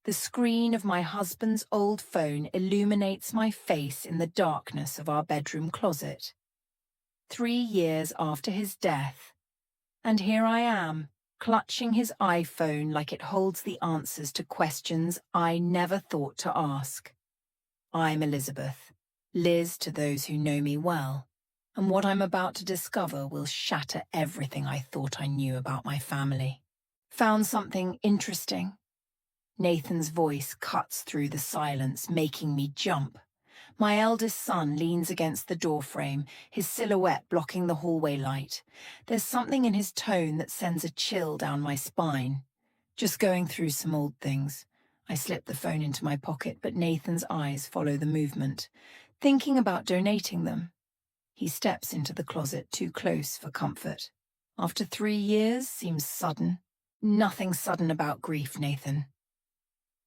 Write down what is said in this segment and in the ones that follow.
The screen of my husband's old phone illuminates my face in the darkness of our bedroom closet. 3 years after his death. And here I am, clutching his iPhone like it holds the answers to questions I never thought to ask. I'm Elizabeth, Liz to those who know me well, and what I'm about to discover will shatter everything I thought I knew about my family. Found something interesting? Nathan's voice cuts through the silence, making me jump. My eldest son leans against the doorframe, his silhouette blocking the hallway light. There's something in his tone that sends a chill down my spine. Just going through some old things. I slip the phone into my pocket, but Nathan's eyes follow the movement, thinking about donating them. He steps into the closet, too close for comfort. After 3 years seems sudden. Nothing sudden about grief, Nathan.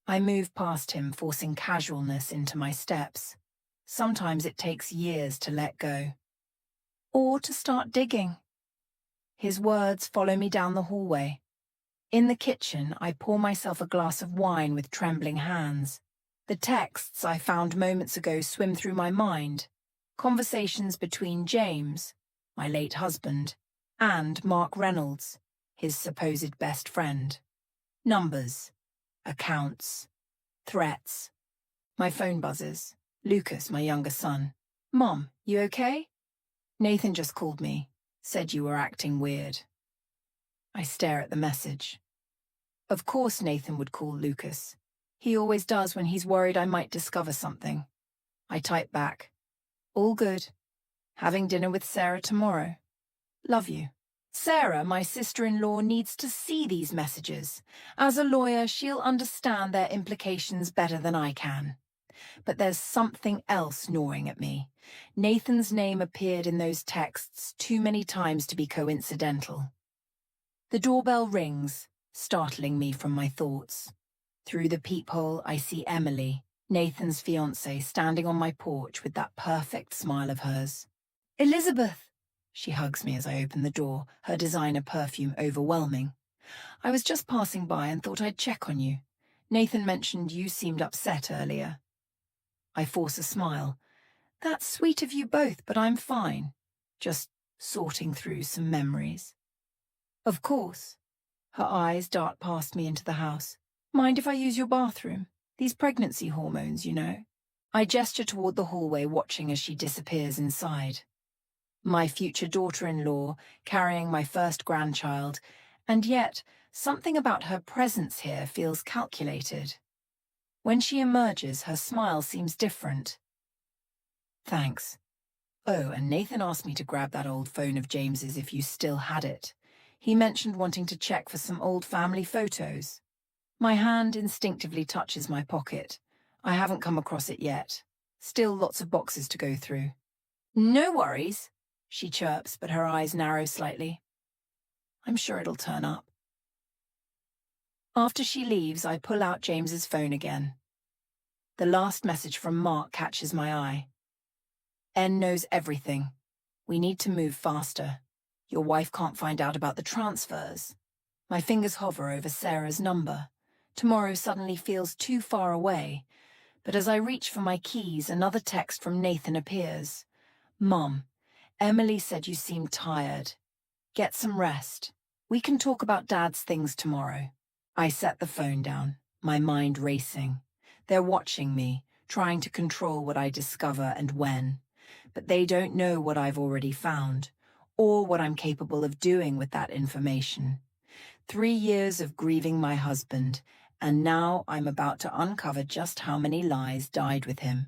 I move past him, forcing casualness into my steps. Sometimes it takes years to let go. Or to start digging. His words follow me down the hallway. In the kitchen, I pour myself a glass of wine with trembling hands. The texts I found moments ago swim through my mind. Conversations between James, my late husband, and Mark Reynolds, his supposed best friend. Numbers, accounts, threats. My phone buzzes. Lucas, my younger son. Mom, you okay? Nathan just called me. Said you were acting weird. I stare at the message. Of course Nathan would call Lucas. He always does when he's worried I might discover something. I type back. All good. Having dinner with Sarah tomorrow. Love you. Sarah, my sister-in-law, needs to see these messages. As a lawyer, she'll understand their implications better than I can. But there's something else gnawing at me. Nathan's name appeared in those texts too many times to be coincidental. The doorbell rings, startling me from my thoughts. Through the peephole, I see Emily, Nathan's fiancée, standing on my porch with that perfect smile of hers. Elizabeth! She hugs me as I open the door, her designer perfume overwhelming. I was just passing by and thought I'd check on you. Nathan mentioned you seemed upset earlier. I force a smile. That's sweet of you both, but I'm fine. Just sorting through some memories. Of course. Her eyes dart past me into the house. Mind if I use your bathroom? These pregnancy hormones, you know. I gesture toward the hallway, watching as she disappears inside. My future daughter-in-law, carrying my first grandchild, and yet something about her presence here feels calculated. When she emerges, her smile seems different. Thanks. Oh, and Nathan asked me to grab that old phone of James's if you still had it. He mentioned wanting to check for some old family photos. My hand instinctively touches my pocket. I haven't come across it yet. Still lots of boxes to go through. No worries, she chirps, but her eyes narrow slightly. I'm sure it'll turn up. After she leaves, I pull out James's phone again. The last message from Mark catches my eye. N knows everything. We need to move faster. Your wife can't find out about the transfers. My fingers hover over Sarah's number. Tomorrow suddenly feels too far away. But as I reach for my keys, another text from Nathan appears. Mom, Emily said you seem tired. Get some rest. We can talk about Dad's things tomorrow. I set the phone down, my mind racing. They're watching me, trying to control what I discover and when. But they don't know what I've already found, or what I'm capable of doing with that information. 3 years of grieving my husband, and now I'm about to uncover just how many lies died with him,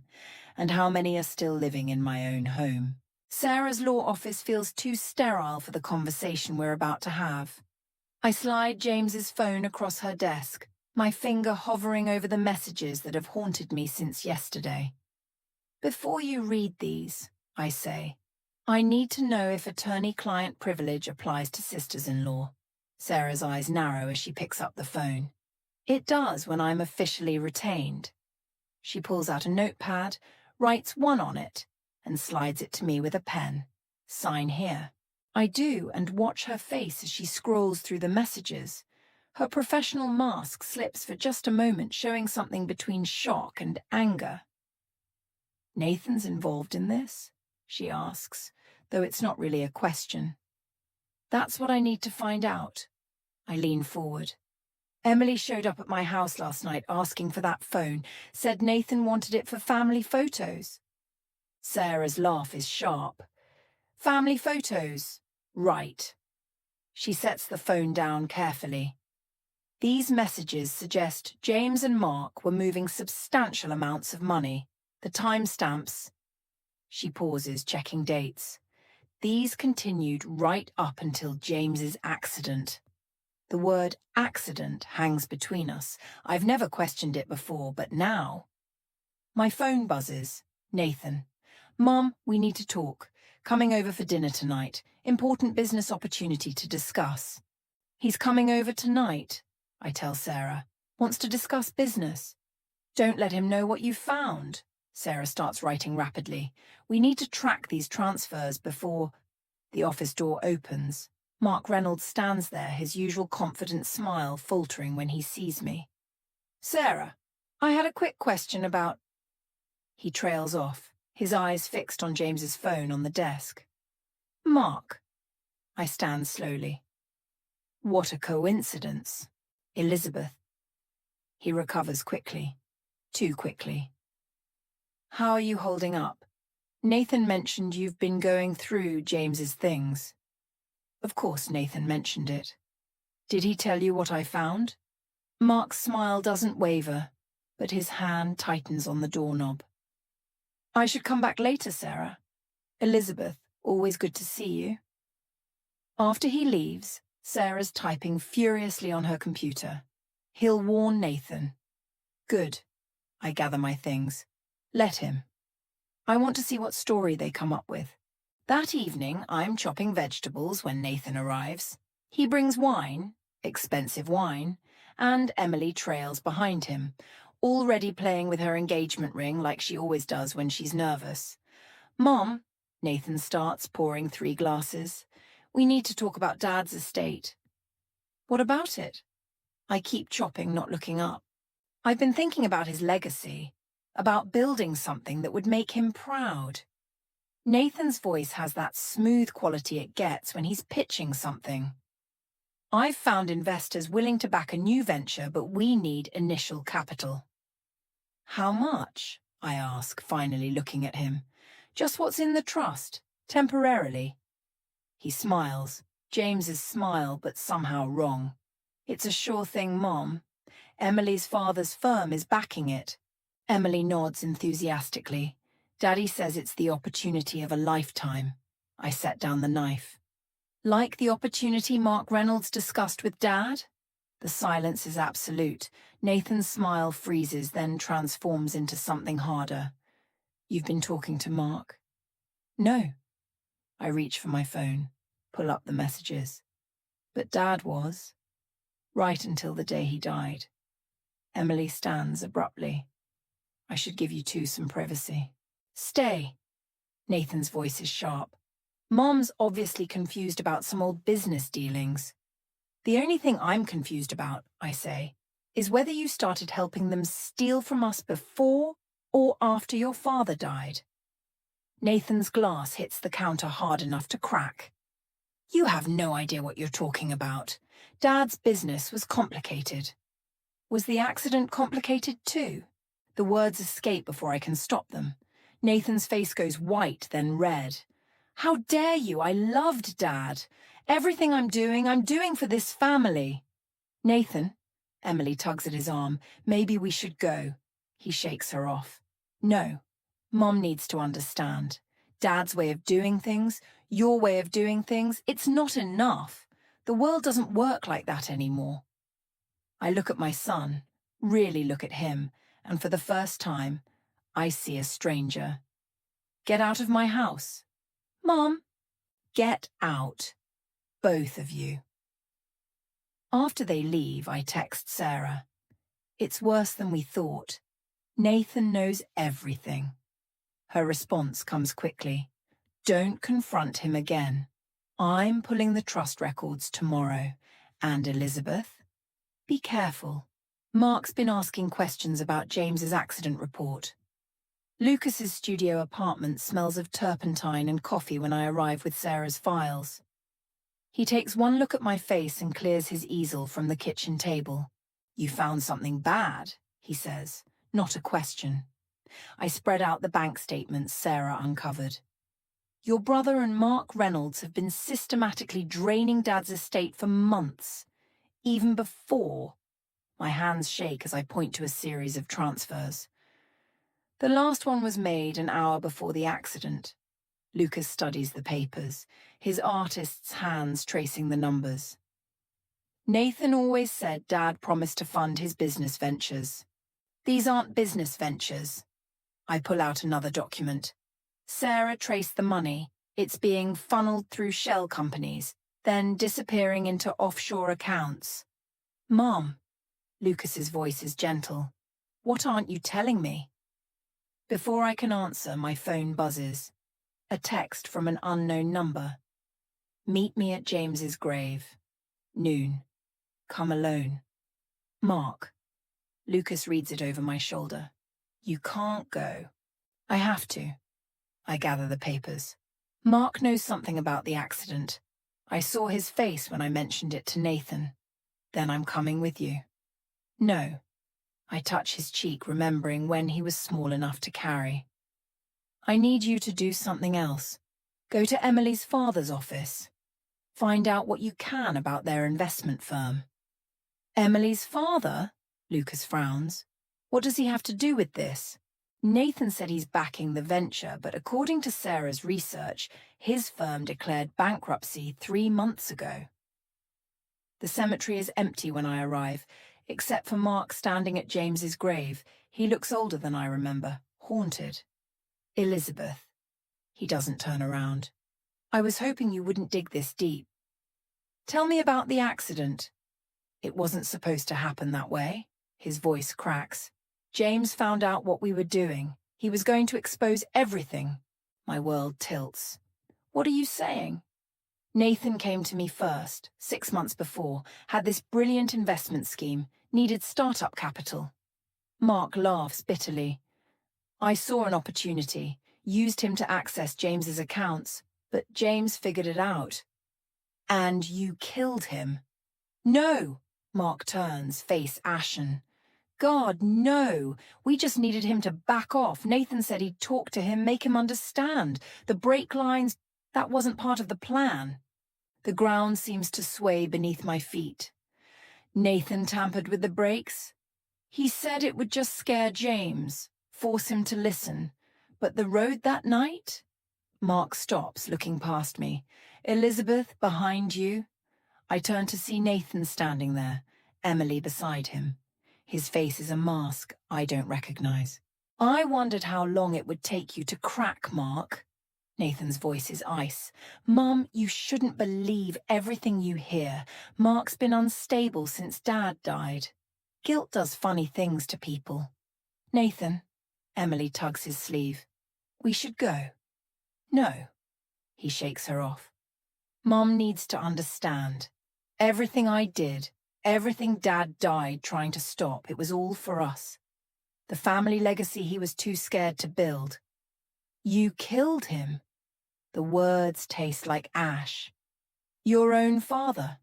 and how many are still living in my own home. Sarah's law office feels too sterile for the conversation we're about to have. I slide James's phone across her desk, my finger hovering over the messages that have haunted me since yesterday. Before you read these, I say, I need to know if attorney-client privilege applies to sisters-in-law. Sarah's eyes narrow as she picks up the phone. It does when I'm officially retained. She pulls out a notepad, writes 1 on it, and slides it to me with a pen. Sign here. I do, and watch her face as she scrolls through the messages. Her professional mask slips for just a moment, showing something between shock and anger. "Nathan's involved in this?" she asks, though it's not really a question. "That's what I need to find out." I lean forward. "Emily showed up at my house last night asking for that phone, said Nathan wanted it for family photos." Sarah's laugh is sharp. "Family photos? Right." She sets the phone down carefully. "These messages suggest James and Mark were moving substantial amounts of money. The timestamps—" She pauses, checking dates. "These continued right up until James's accident." The word accident hangs between us. I've never questioned it before, but now... My phone buzzes. Nathan. "Mom, we need to talk. Coming over for dinner tonight. Important business opportunity to discuss." "He's coming over tonight," I tell Sarah. "Wants to discuss business." "Don't let him know what you found." Sarah starts writing rapidly. "We need to track these transfers before..." The office door opens. Mark Reynolds stands there, his usual confident smile faltering when he sees me. "Sarah, I had a quick question about..." He trails off, his eyes fixed on James's phone on the desk. "Mark." I stand slowly. "What a coincidence. Elizabeth." He recovers quickly. Too quickly. "How are you holding up? Nathan mentioned you've been going through James's things." Of course Nathan mentioned it. "Did he tell you what I found?" Mark's smile doesn't waver, but his hand tightens on the doorknob. "I should come back later, Sarah. Elizabeth, always good to see you." After he leaves, Sarah's typing furiously on her computer. "He'll warn Nathan." Good. I gather my things. Let him. I want to see what story they come up with. That evening, I'm chopping vegetables when Nathan arrives. He brings wine, expensive wine, and Emily trails behind him, already playing with her engagement ring like she always does when she's nervous. "Mom," Nathan starts, pouring 3 glasses. "We need to talk about Dad's estate." "What about it?" I keep chopping, not looking up. "I've been thinking about his legacy, about building something that would make him proud." Nathan's voice has that smooth quality it gets when he's pitching something. "I've found investors willing to back a new venture, but we need initial capital." "How much?" I ask, finally looking at him. "Just what's in the trust, temporarily." He smiles. James's smile, but somehow wrong. "It's a sure thing, Mom. Emily's father's firm is backing it." Emily nods enthusiastically. "Daddy says it's the opportunity of a lifetime." I set down the knife. "Like the opportunity Mark Reynolds discussed with Dad?" The silence is absolute. Nathan's smile freezes, then transforms into something harder. "You've been talking to Mark?" "No." I reach for my phone, pull up the messages. "But Dad was. Right until the day he died." Emily stands abruptly. "I should give you two some privacy." "Stay." Nathan's voice is sharp. "Mom's obviously confused about some old business dealings." "The only thing I'm confused about," I say, "is whether you started helping them steal from us before or after your father died." Nathan's glass hits the counter hard enough to crack. "You have no idea what you're talking about. Dad's business was complicated." "Was the accident complicated too?" The words escape before I can stop them. Nathan's face goes white, then red. "How dare you? I loved Dad. Everything I'm doing for this family." "Nathan," Emily tugs at his arm, "maybe we should go." He shakes her off. "No, Mom needs to understand. Dad's way of doing things, your way of doing things, it's not enough. The world doesn't work like that anymore." I look at my son, really look at him, and for the first time, I see a stranger. "Get out of my house." "Mom." "Get out. Both of you." After they leave, I text Sarah. "It's worse than we thought. Nathan knows everything." Her response comes quickly. "Don't confront him again. I'm pulling the trust records tomorrow. And Elizabeth, Be careful. Mark's been asking questions about James's accident report. Lucas's studio apartment smells of turpentine and coffee when I arrive with Sarah's files. He takes one look at my face and clears his easel from the kitchen table. You found something bad, he says, not a question. I spread out the bank statements Sarah uncovered. Your brother and Mark Reynolds have been systematically draining Dad's estate for months, even before. My hands shake as I point to a series of transfers. The last one was made an hour before the accident. Lucas studies the papers, his artist's hands tracing the numbers. Nathan always said Dad promised to fund his business ventures. These aren't business ventures. I pull out another document. Sarah traced the money. It's being funneled through shell companies, then disappearing into offshore accounts. Mom, Lucas's voice is gentle. What aren't you telling me? Before I can answer, my phone buzzes. A text from an unknown number. Meet me at James's grave. Noon. Come alone. Mark. Lucas reads it over my shoulder. You can't go. I have to. I gather the papers. Mark knows something about the accident. I saw his face when I mentioned it to Nathan. Then I'm coming with you. No. I touch his cheek, remembering when he was small enough to carry. I need you to do something else. Go to Emily's father's office. Find out what you can about their investment firm. Emily's father? Lucas frowns. What does he have to do with this? Nathan said he's backing the venture, but according to Sarah's research, his firm declared bankruptcy 3 months ago. The cemetery is empty when I arrive, except for Mark standing at James's grave. He looks older than I remember, haunted. Elizabeth. He doesn't turn around. I was hoping you wouldn't dig this deep. Tell me about the accident. It wasn't supposed to happen that way. His voice cracks. James found out what we were doing. He was going to expose everything. My world tilts. What are you saying? Nathan came to me first, 6 months before, had this brilliant investment scheme, needed startup capital. Mark laughs bitterly. I saw an opportunity, used him to access James's accounts, but James figured it out. And you killed him. No, Mark turns, face ashen. God, no. We just needed him to back off. Nathan said he'd talk to him, make him understand. The brake lines, that wasn't part of the plan. The ground seems to sway beneath my feet. Nathan tampered with the brakes. He said it would just scare James, force him to listen. But the road that night? Mark stops, looking past me. Elizabeth, behind you. I turn to see Nathan standing there, Emily beside him. His face is a mask I don't recognize. I wondered how long it would take you to crack, Mark. Nathan's voice is ice. Mum, you shouldn't believe everything you hear. Mark's been unstable since Dad died. Guilt does funny things to people. Nathan, Emily tugs his sleeve. We should go. No. He shakes her off. Mum needs to understand. Everything I did, everything Dad died trying to stop, it was all for us. The family legacy he was too scared to build. You killed him. The words taste like ash. Your own father.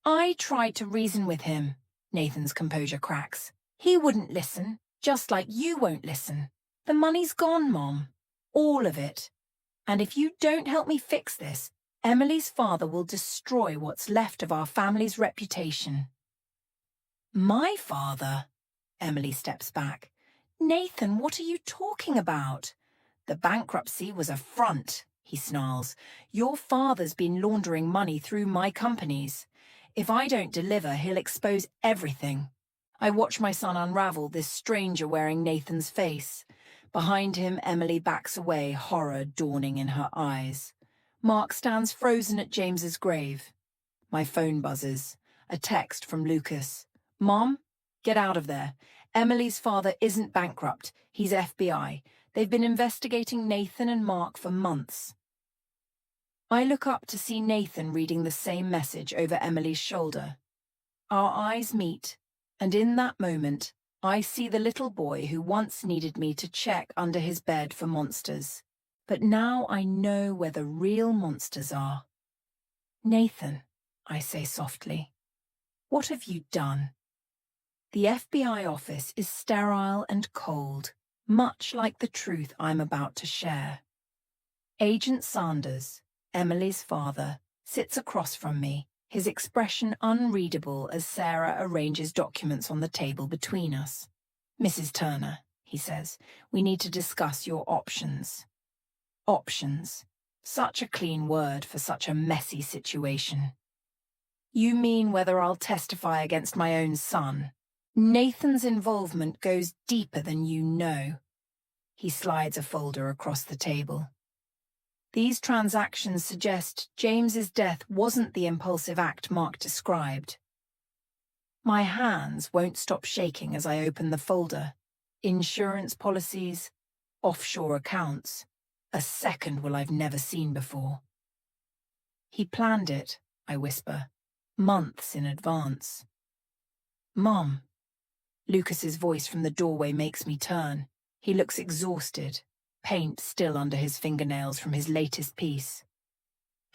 I tried to reason with him. Nathan's composure cracks. He wouldn't listen, just like you won't listen. The money's gone, Mom. All of it. And if you don't help me fix this, Emily's father will destroy what's left of our family's reputation. My father? Emily steps back. Nathan, what are you talking about? The bankruptcy was a front, he snarls. Your father's been laundering money through my companies. If I don't deliver, he'll expose everything. I watch my son unravel, this stranger wearing Nathan's face. Behind him, Emily backs away, horror dawning in her eyes. Mark stands frozen at James's grave. My phone buzzes. A text from Lucas. Mom, get out of there. Emily's father isn't bankrupt. He's FBI. They've been investigating Nathan and Mark for months. I look up to see Nathan reading the same message over Emily's shoulder. Our eyes meet, And in that moment, I see the little boy who once needed me to check under his bed for monsters. But now I know where the real monsters are. Nathan, I say softly, what have you done? The FBI office is sterile and cold, much like the truth I'm about to share. Agent Sanders, Emily's father, sits across from me, his expression unreadable as Sarah arranges documents on the table between us. Mrs. Turner, he says, we need to discuss your options. Options. Such a clean word for such a messy situation. You mean whether I'll testify against my own son? Nathan's involvement goes deeper than you know. He slides a folder across the table. These transactions suggest James's death wasn't the impulsive act Mark described. My hands won't stop shaking as I open the folder. Insurance policies, offshore accounts, a second will I've never seen before. He planned it, I whisper, months in advance. Mom. Lucas's voice from the doorway makes me turn. He looks exhausted, paint still under his fingernails from his latest piece.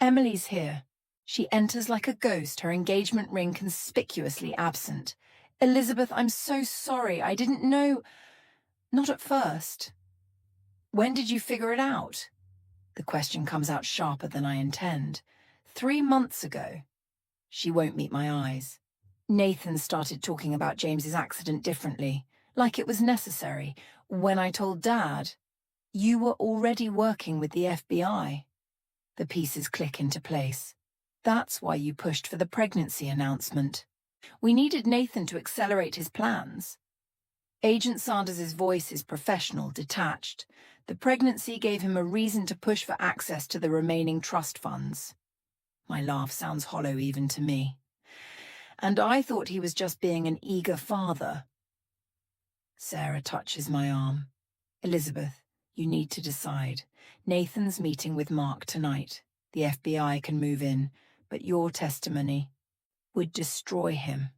Emily's here. She enters like a ghost, her engagement ring conspicuously absent. Elizabeth, I'm so sorry. I didn't know. Not at first. When did you figure it out? The question comes out sharper than I intend. 3 months ago. She won't meet my eyes. Nathan started talking about James's accident differently, like it was necessary. When I told Dad, you were already working with the FBI. The pieces click into place. That's why you pushed for the pregnancy announcement. We needed Nathan to accelerate his plans. Agent Sanders' voice is professional, detached. The pregnancy gave him a reason to push for access to the remaining trust funds. My laugh sounds hollow even to me. And I thought he was just being an eager father. Sarah touches my arm. Elizabeth, you need to decide. Nathan's meeting with Mark tonight. The FBI can move in, but your testimony would destroy him.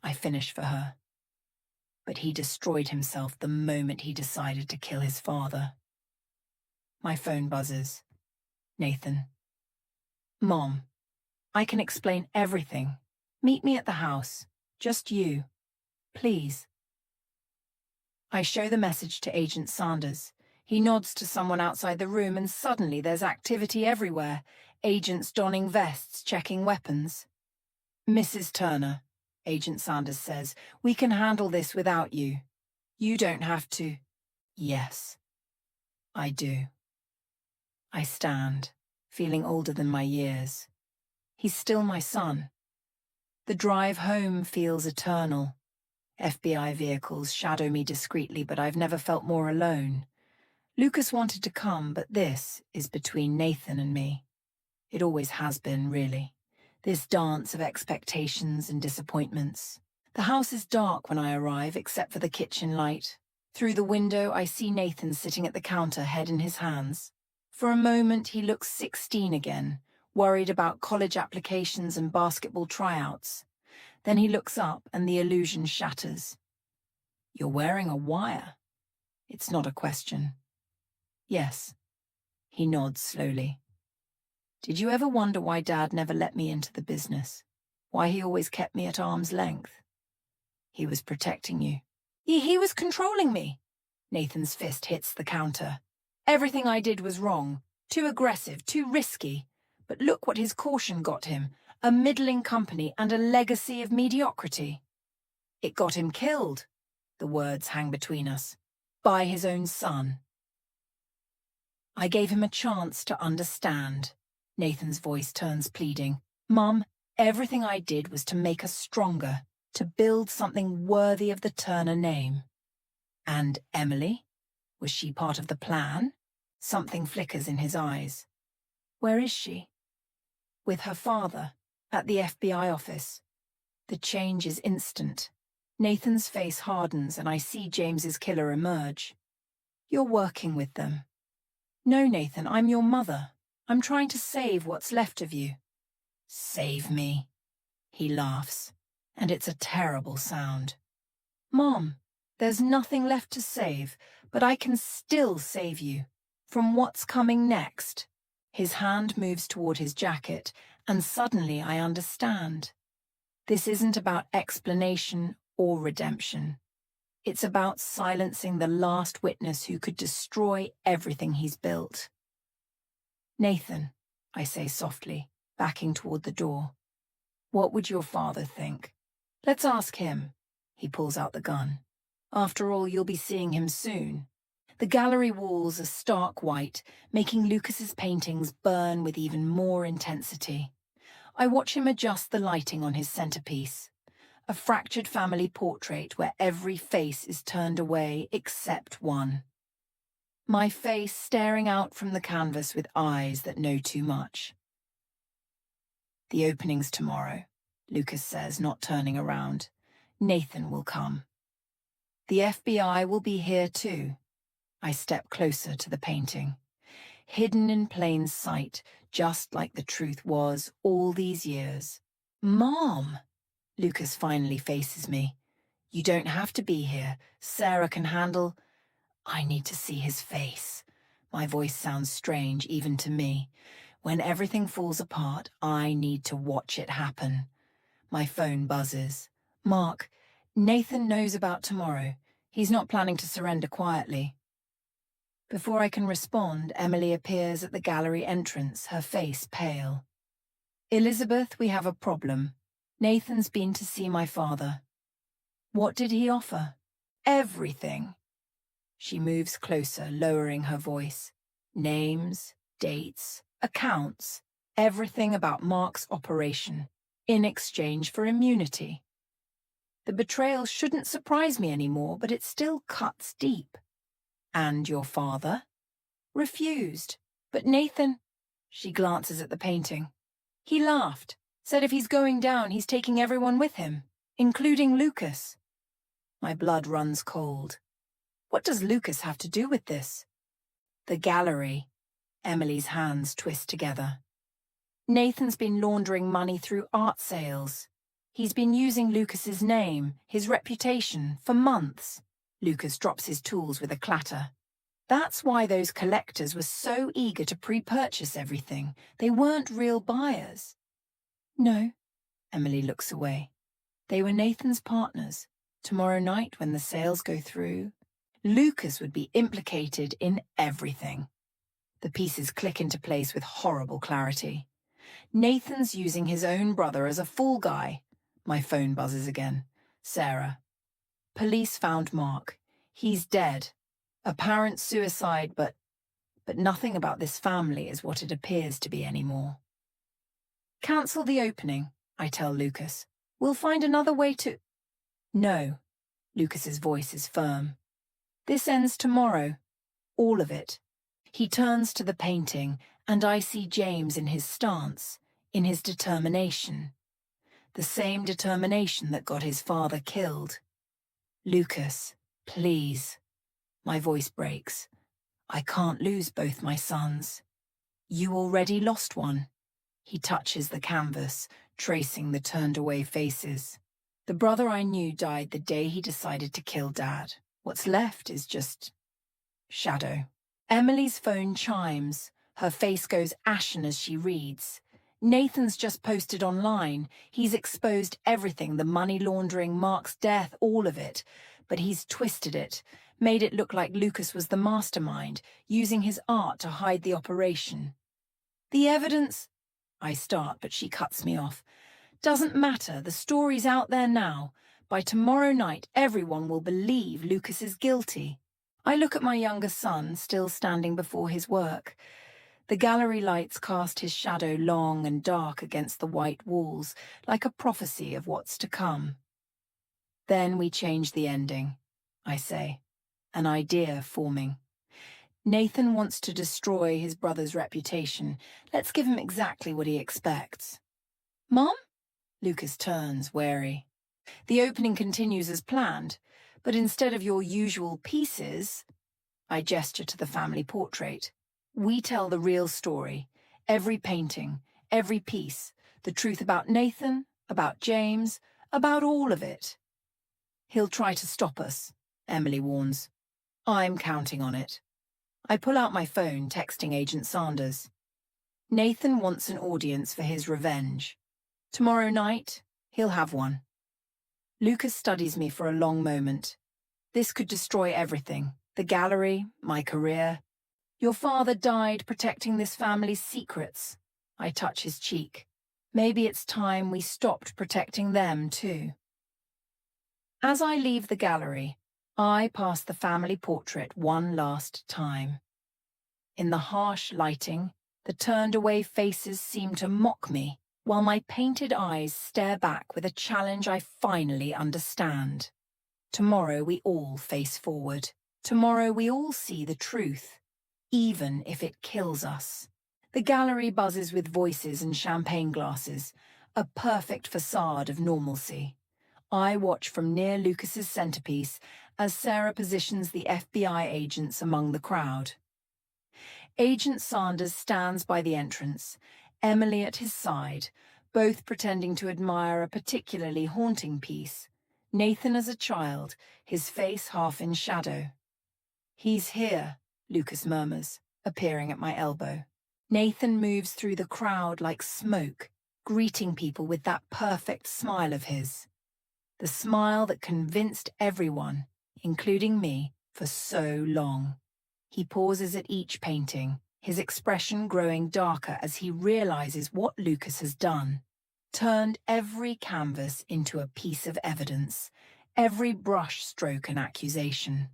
I finish for her. But he destroyed himself the moment he decided to kill his father. My phone buzzes. Nathan. Mom, I can explain everything. Meet me at the house. Just you. Please. I show the message to Agent Sanders. He nods to someone outside the room and suddenly there's activity everywhere. Agents donning vests, checking weapons. Mrs. Turner, Agent Sanders says, we can handle this without you. You don't have to. Yes, I do. I stand, feeling older than my years. He's still my son. The drive home feels eternal. FBI vehicles shadow me discreetly, but I've never felt more alone. Lucas wanted to come, but this is between Nathan and me. It always has been, really. This dance of expectations and disappointments. The house is dark when I arrive, except for the kitchen light. Through the window, I see Nathan sitting at the counter, head in his hands. For a moment, he looks 16 again, worried about college applications and basketball tryouts. Then he looks up and the illusion shatters. You're wearing a wire. It's not a question. Yes. He nods slowly. Did you ever wonder why Dad never let me into the business? Why he always kept me at arm's length? He was protecting you. He was controlling me. Nathan's fist hits the counter. Everything I did was wrong. Too aggressive, too risky. But look what his caution got him. A middling company and a legacy of mediocrity. It got him killed. The words hang between us. By his own son. I gave him a chance to understand. Nathan's voice turns pleading. Mum, everything I did was to make us stronger, to build something worthy of the Turner name. And Emily? Was she part of the plan? Something flickers in his eyes. Where is she? With her father, at the FBI office. The change is instant. Nathan's face hardens and I see James's killer emerge. You're working with them. No, Nathan, I'm your mother. I'm trying to save what's left of you. Save me. He laughs. and it's a terrible sound. Mom, there's nothing left to save, but I can still save you. From what's coming next. His hand moves toward his jacket, and suddenly I understand. This isn't about explanation or redemption. It's about silencing the last witness who could destroy everything he's built. Nathan, I say softly, backing toward the door. What would your father think? Let's ask him. He pulls out the gun. After all, you'll be seeing him soon. The gallery walls are stark white, making Lucas's paintings burn with even more intensity. I watch him adjust the lighting on his centerpiece. A fractured family portrait where every face is turned away except one. My face staring out from the canvas with eyes that know too much. The opening's tomorrow, Lucas says, not turning around. Nathan will come. The FBI will be here too. I step closer to the painting. Hidden in plain sight, just like the truth was all these years. Mom! Lucas finally faces me. You don't have to be here. Sarah can handle... I need to see his face. My voice sounds strange even to me. When everything falls apart, I need to watch it happen. My phone buzzes. Mark, Nathan knows about tomorrow. He's not planning to surrender quietly. Before I can respond, Emily appears at the gallery entrance, her face pale. Elizabeth, we have a problem. Nathan's been to see my father. What did he offer? Everything. She moves closer, lowering her voice. Names, dates, accounts, everything about Mark's operation, in exchange for immunity. The betrayal shouldn't surprise me anymore, but it still cuts deep. And your father? Refused. But Nathan... She glances at the painting. He laughed, said if he's going down, he's taking everyone with him, including Lucas. My blood runs cold. What does Lucas have to do with this? The gallery. Emily's hands twist together. Nathan's been laundering money through art sales. He's been using Lucas's name, his reputation, for months. Lucas drops his tools with a clatter. That's why those collectors were so eager to pre-purchase everything. They weren't real buyers. No. Emily looks away. They were Nathan's partners. Tomorrow night, when the sales go through, Lucas would be implicated in everything. The pieces click into place with horrible clarity. Nathan's using his own brother as a fall guy. My phone buzzes again. Sarah. Police found Mark. He's dead. Apparent suicide, but nothing about this family is what it appears to be anymore. Cancel the opening, I tell Lucas. We'll find another way to... No. Lucas's voice is firm. This ends tomorrow. All of it. He turns to the painting, and I see James in his stance, in his determination. The same determination that got his father killed. Lucas, please. My voice breaks. I can't lose both my sons. You already lost one. He touches the canvas, tracing the turned-away faces. The brother I knew died the day he decided to kill Dad. What's left is just... shadow. Emily's phone chimes. Her face goes ashen as she reads. Nathan's just posted online. He's exposed everything, the money laundering, Mark's death, all of it. But he's twisted it, made it look like Lucas was the mastermind, using his art to hide the operation. The evidence... I start, but she cuts me off. Doesn't matter, the story's out there now. By tomorrow night, everyone will believe Lucas is guilty. I look at my younger son, still standing before his work. The gallery lights cast his shadow long and dark against the white walls, like a prophecy of what's to come. Then we change the ending, I say, an idea forming. Nathan wants to destroy his brother's reputation. Let's give him exactly what he expects. Mom? Lucas turns, wary. The opening continues as planned, but instead of your usual pieces, I gesture to the family portrait. We tell the real story, every painting, every piece, the truth about Nathan, about James, About all of it. He'll try to stop us, Emily warns. I'm counting on it. I pull out my phone, texting Agent Sanders. Nathan wants an audience for his revenge. Tomorrow night, he'll have one. Lucas studies me for a long moment. This could destroy everything. The gallery, my career. Your father died protecting this family's secrets. I touch his cheek. Maybe it's time we stopped protecting them, too. As I leave the gallery, I pass the family portrait one last time. In the harsh lighting, the turned-away faces seem to mock me, while my painted eyes stare back with a challenge I finally understand. Tomorrow we all face forward. Tomorrow we all see the truth, even if it kills us. The gallery buzzes with voices and champagne glasses, a perfect facade of normalcy. I watch from near Lucas's centerpiece as Sarah positions the FBI agents among the crowd. Agent Sanders stands by the entrance, Emily at his side, both pretending to admire a particularly haunting piece. Nathan as a child, his face half in shadow. He's here, Lucas murmurs, appearing at my elbow. Nathan moves through the crowd like smoke, greeting people with that perfect smile of his. The smile that convinced everyone, including me, for so long. He pauses at each painting, his expression growing darker as he realizes what Lucas has done. Turned every canvas into a piece of evidence, every brush stroke an accusation.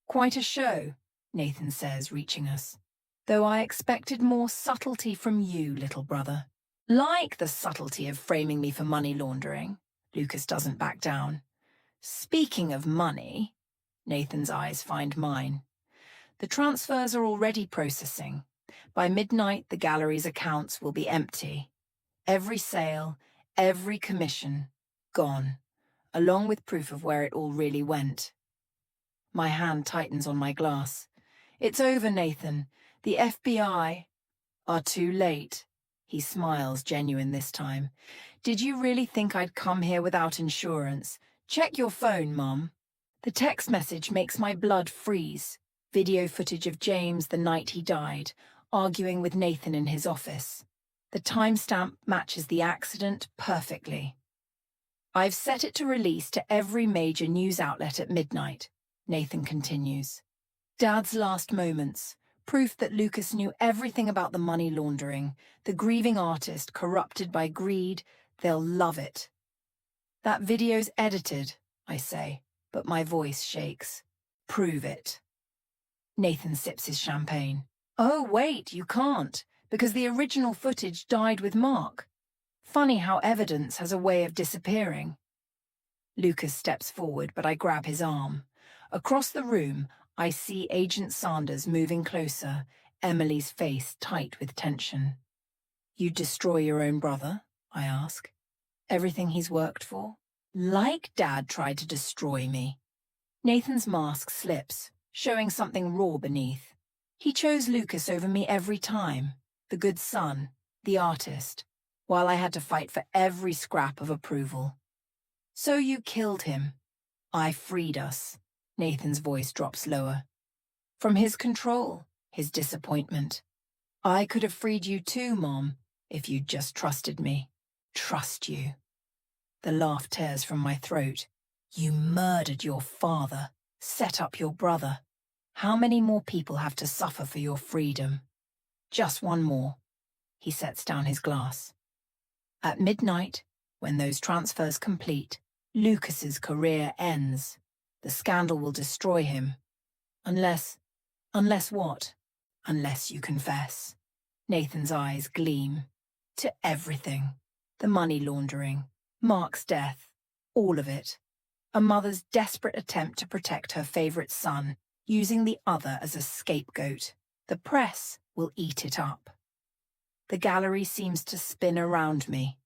Quite a show, Nathan says, reaching us. Though I expected more subtlety from you, little brother. Like the subtlety of framing me for money laundering. Lucas doesn't back down. Speaking of money, Nathan's eyes find mine. The transfers are already processing. By midnight, the gallery's accounts will be empty. Every sale, every commission, gone, along with proof of where it all really went. My hand tightens on my glass. It's over, Nathan. The FBI are too late. He smiles, genuine this time. Did you really think I'd come here without insurance? Check your phone, Mom. The text message makes my blood freeze. Video footage of James the night he died, arguing with Nathan in his office. The timestamp matches the accident perfectly. I've set it to release to every major news outlet at midnight, Nathan continues. Dad's last moments, proof that Lucas knew everything about the money laundering, the grieving artist corrupted by greed. They'll love it. That video's edited, I say, but my voice shakes. Prove it. Nathan sips his champagne. Oh, wait, you can't, because the original footage died with Mark. Funny how evidence has a way of disappearing. Lucas steps forward, but I grab his arm. Across the room, I see Agent Sanders moving closer, Emily's face tight with tension. You'd destroy your own brother? I ask. Everything he's worked for? Like Dad tried to destroy me. Nathan's mask slips, showing something raw beneath. He chose Lucas over me every time, the good son, the artist, while I had to fight for every scrap of approval. So you killed him. I freed us. Nathan's voice drops lower. From his control, his disappointment. I could have freed you too, Mom, if you'd just trusted me. Trust you. The laugh tears from my throat. You murdered your father, set up your brother. How many more people have to suffer for your freedom? Just one more. He sets down his glass. At midnight, when those transfers complete, Lucas's career ends. The scandal will destroy him. Unless what? Unless you confess. Nathan's eyes gleam. To everything. The money laundering, Mark's death, all of it. A mother's desperate attempt to protect her favorite son, using the other as a scapegoat. The press will eat it up. The gallery seems to spin around me.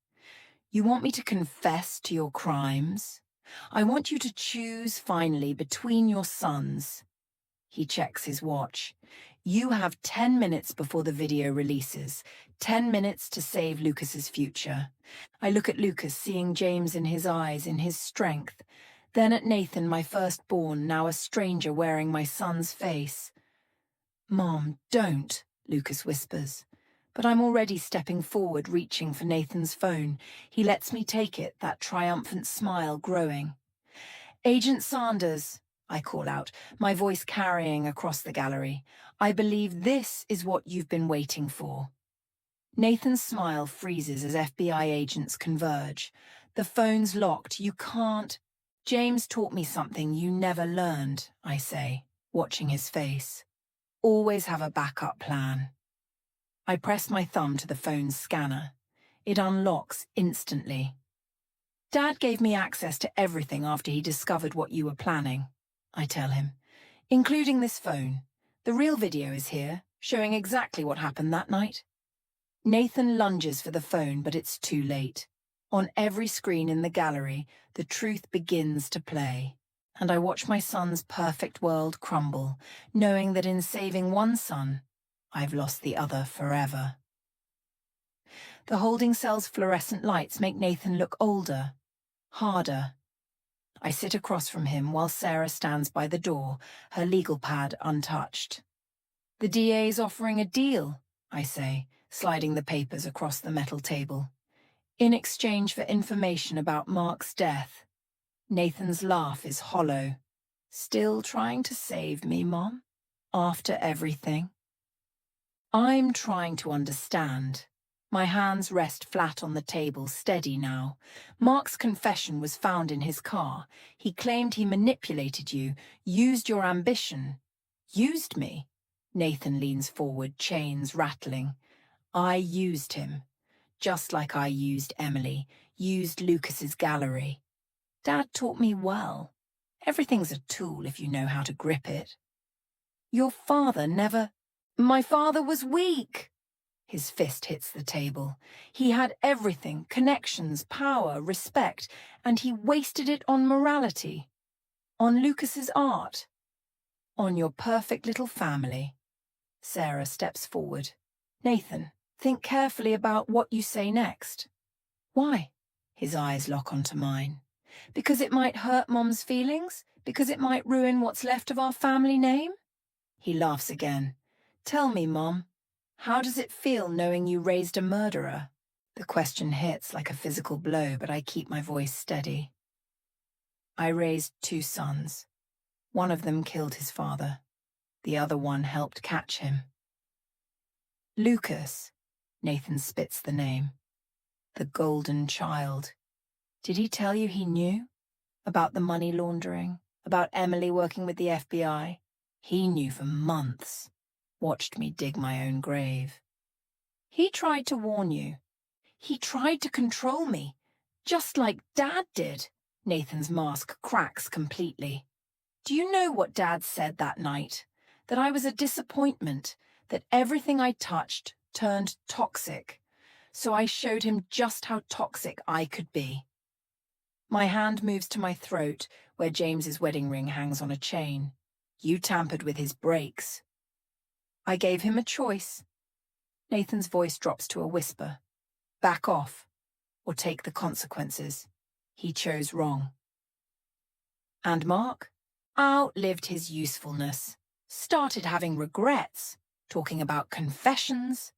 You want me to confess to your crimes? I want you to choose finally between your sons. He checks his watch. You have 10 minutes before the video releases. 10 minutes to save Lucas's future. I look at Lucas, seeing James in his eyes, in his strength. Then at Nathan, my firstborn, now a stranger wearing my son's face. "Mom, don't," Lucas whispers. But I'm already stepping forward, reaching for Nathan's phone. He lets me take it, that triumphant smile growing. "Agent Sanders," I call out, my voice carrying across the gallery. "I believe this is what you've been waiting for." Nathan's smile freezes as FBI agents converge. "The phone's locked. You can't." "James taught me something you never learned," I say, watching his face. "Always have a backup plan." I press my thumb to the phone's scanner. It unlocks instantly. "Dad gave me access to everything after he discovered what you were planning," I tell him, "including this phone. The real video is here, showing exactly what happened that night." Nathan lunges for the phone, but it's too late. On every screen in the gallery, the truth begins to play, and I watch my son's perfect world crumble, knowing that in saving one son, I've lost the other forever. The holding cell's fluorescent lights make Nathan look older, harder. I sit across from him while Sarah stands by the door, her legal pad untouched. "The DA's offering a deal," I say, sliding the papers across the metal table. "In exchange for information about Mark's death." Nathan's laugh is hollow. "Still trying to save me, Mom? After everything?" I'm trying to understand. My hands rest flat on the table, steady now. Mark's confession was found in his car. He claimed he manipulated you, used your ambition. Used me? Nathan leans forward, chains rattling. I used him. Just like I used Emily, used Lucas's gallery. Dad taught me well. Everything's a tool if you know how to grip it. Your father never... My father was weak. His fist hits the table. He had everything, connections, power, respect, and he wasted it on morality. On Lucas's art. On your perfect little family. Sarah steps forward. Nathan, think carefully about what you say next. Why? His eyes lock onto mine. Because it might hurt Mom's feelings? Because it might ruin what's left of our family name? He laughs again. Tell me, Mom, how does it feel knowing you raised a murderer? The question hits like a physical blow, but I keep my voice steady. I raised 2 sons. One of them killed his father. The other one helped catch him. Lucas, Nathan spits the name. The golden child. Did he tell you he knew? About the money laundering? About Emily working with the FBI? He knew for months. Watched me dig my own grave. He tried to warn you. He tried to control me, just like Dad did. Nathan's mask cracks completely. Do you know what Dad said that night? That I was a disappointment, that everything I touched turned toxic. So I showed him just how toxic I could be. My hand moves to my throat, where James's wedding ring hangs on a chain. You tampered with his brakes. I gave him a choice. Nathan's voice drops to a whisper. Back off, or take the consequences. He chose wrong. And Mark outlived his usefulness. Started having regrets, talking about confessions.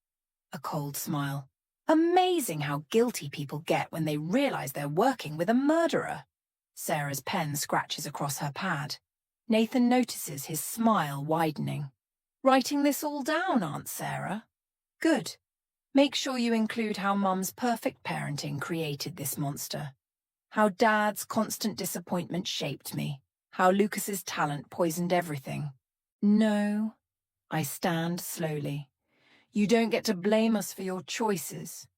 A cold smile. Amazing how guilty people get when they realize they're working with a murderer. Sarah's pen scratches across her pad. Nathan notices his smile widening. Writing this all down, Aunt Sarah? Good. Make sure you include how Mum's perfect parenting created this monster. How Dad's constant disappointment shaped me. How Lucas's talent poisoned everything. No. I stand slowly. You don't get to blame us for your choices.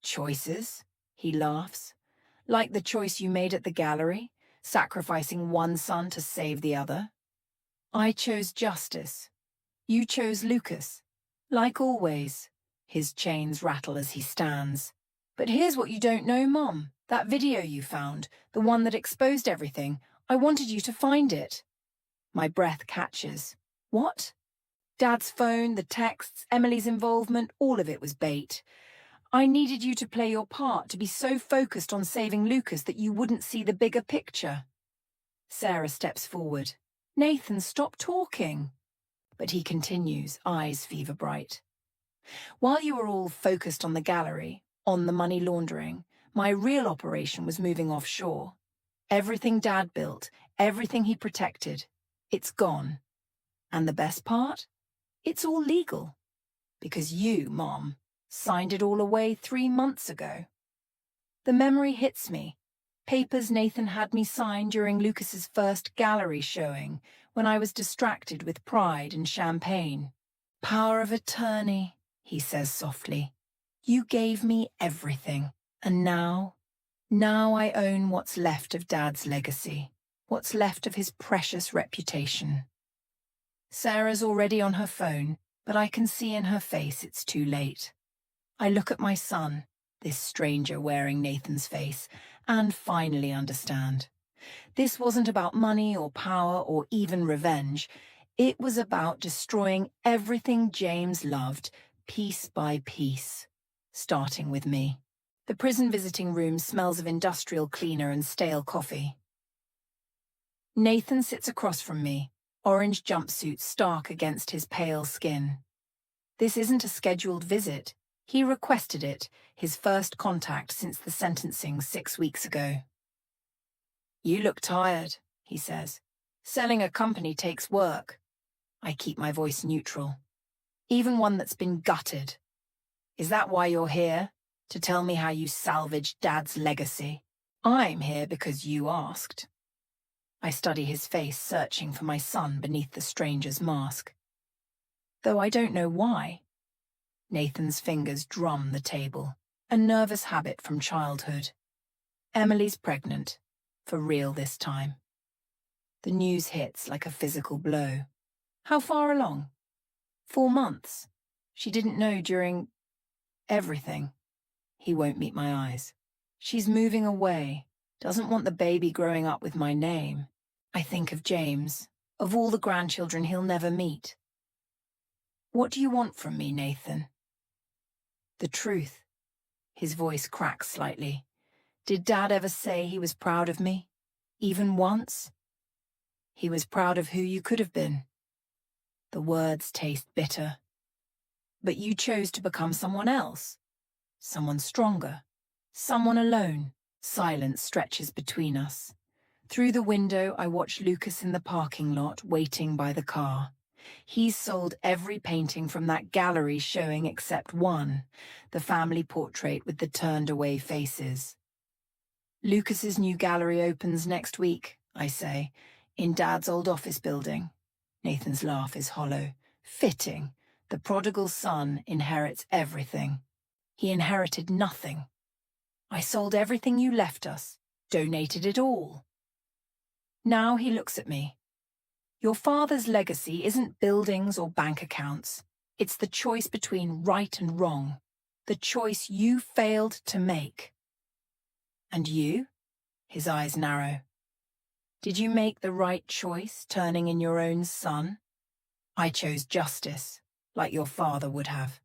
Choices? He laughs. Like the choice you made at the gallery, sacrificing one son to save the other. I chose justice. You chose Lucas. Like always. His chains rattle as he stands. But here's what you don't know, Mom. That video you found, the one that exposed everything, I wanted you to find it. My breath catches. What? Dad's phone, the texts, Emily's involvement, all of it was bait. I needed you to play your part, to be so focused on saving Lucas that you wouldn't see the bigger picture. Sarah steps forward. Nathan, stop talking. But he continues, eyes fever bright. While you were all focused on the gallery, on the money laundering, my real operation was moving offshore. Everything Dad built, everything he protected, it's gone. And the best part? It's all legal. Because you, Mom, signed it all away 3 months ago. The memory hits me. Papers Nathan had me sign during Lucas's first gallery showing, when I was distracted with pride and champagne. Power of attorney, he says softly. You gave me everything, and now I own what's left of Dad's legacy, what's left of his precious reputation. Sarah's already on her phone, but I can see in her face it's too late. I look at my son, this stranger wearing Nathan's face, and finally understand. This wasn't about money or power or even revenge. It was about destroying everything James loved, piece by piece, starting with me. The prison visiting room smells of industrial cleaner and stale coffee. Nathan sits across from me, orange jumpsuit stark against his pale skin. This isn't a scheduled visit. He requested it, his first contact since the sentencing 6 weeks ago. You look tired, he says. Selling a company takes work. I keep my voice neutral. Even one that's been gutted. Is that why you're here? To tell me how you salvaged Dad's legacy? I'm here because you asked. I study his face, searching for my son beneath the stranger's mask. Though I don't know why. Nathan's fingers drum the table, a nervous habit from childhood. Emily's pregnant, for real this time. The news hits like a physical blow. How far along? 4 months. She didn't know during everything. He won't meet my eyes. She's moving away, doesn't want the baby growing up with my name. I think of James, of all the grandchildren he'll never meet. What do you want from me, Nathan? The truth. His voice cracks slightly. Did Dad ever say he was proud of me? Even once? He was proud of who you could have been. The words taste bitter. But you chose to become someone else. Someone stronger. Someone alone. Silence stretches between us. Through the window, I watch Lucas in the parking lot, waiting by the car. He's sold every painting from that gallery showing except one, the family portrait with the turned-away faces. Lucas's new gallery opens next week, I say, in Dad's old office building. Nathan's laugh is hollow. Fitting. The prodigal son inherits everything. He inherited nothing. I sold everything you left us, donated it all. Now he looks at me. Your father's legacy isn't buildings or bank accounts. It's the choice between right and wrong. The choice you failed to make. And you? His eyes narrow. Did you make the right choice, turning in your own son? I chose justice, like your father would have.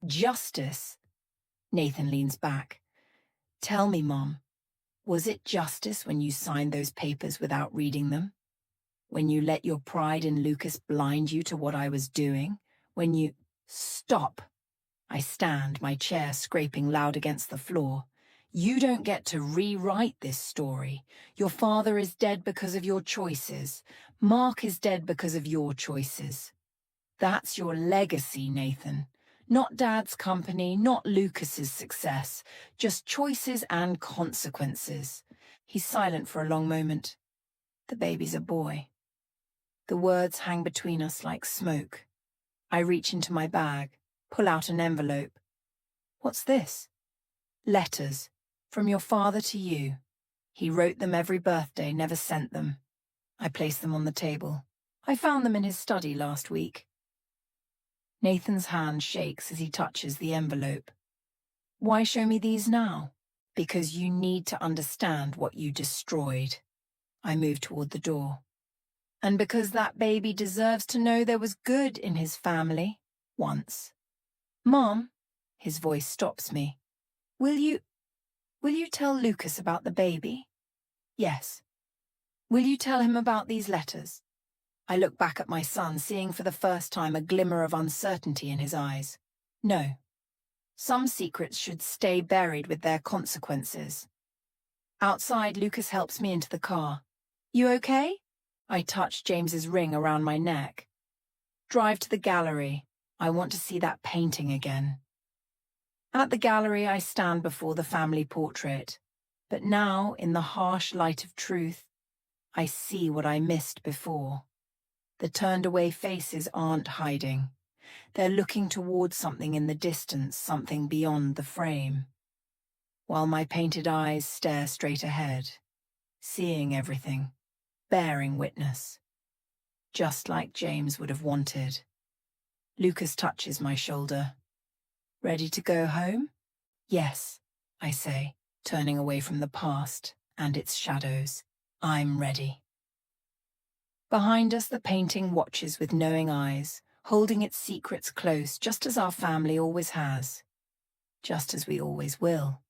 Justice? Nathan leans back. Tell me, Mom, was it justice when you signed those papers without reading them? When you let your pride in Lucas blind you to what I was doing? When you... Stop! I stand, my chair scraping loud against the floor. You don't get to rewrite this story. Your father is dead because of your choices. Mark is dead because of your choices. That's your legacy, Nathan. Not Dad's company, not Lucas's success. Just choices and consequences. He's silent for a long moment. The baby's a boy. The words hang between us like smoke. I reach into my bag, pull out an envelope. What's this? Letters. From your father to you. He wrote them every birthday, never sent them. I place them on the table. I found them in his study last week. Nathan's hand shakes as he touches the envelope. Why show me these now? Because you need to understand what you destroyed. I move toward the door. And because that baby deserves to know there was good in his family, once. Mom, his voice stops me. Will you tell Lucas about the baby? Yes. Will you tell him about these letters? I look back at my son, seeing for the first time a glimmer of uncertainty in his eyes. No. Some secrets should stay buried with their consequences. Outside, Lucas helps me into the car. You okay? I touch James's ring around my neck. Drive to the gallery. I want to see that painting again. At the gallery, I stand before the family portrait. But now, in the harsh light of truth, I see what I missed before. The turned-away faces aren't hiding. They're looking towards something in the distance, something beyond the frame. While my painted eyes stare straight ahead, seeing everything, bearing witness. Just like James would have wanted. Lucas touches my shoulder. Ready to go home? Yes, I say, turning away from the past and its shadows. I'm ready. Behind us, the painting watches with knowing eyes, holding its secrets close, just as our family always has. Just as we always will.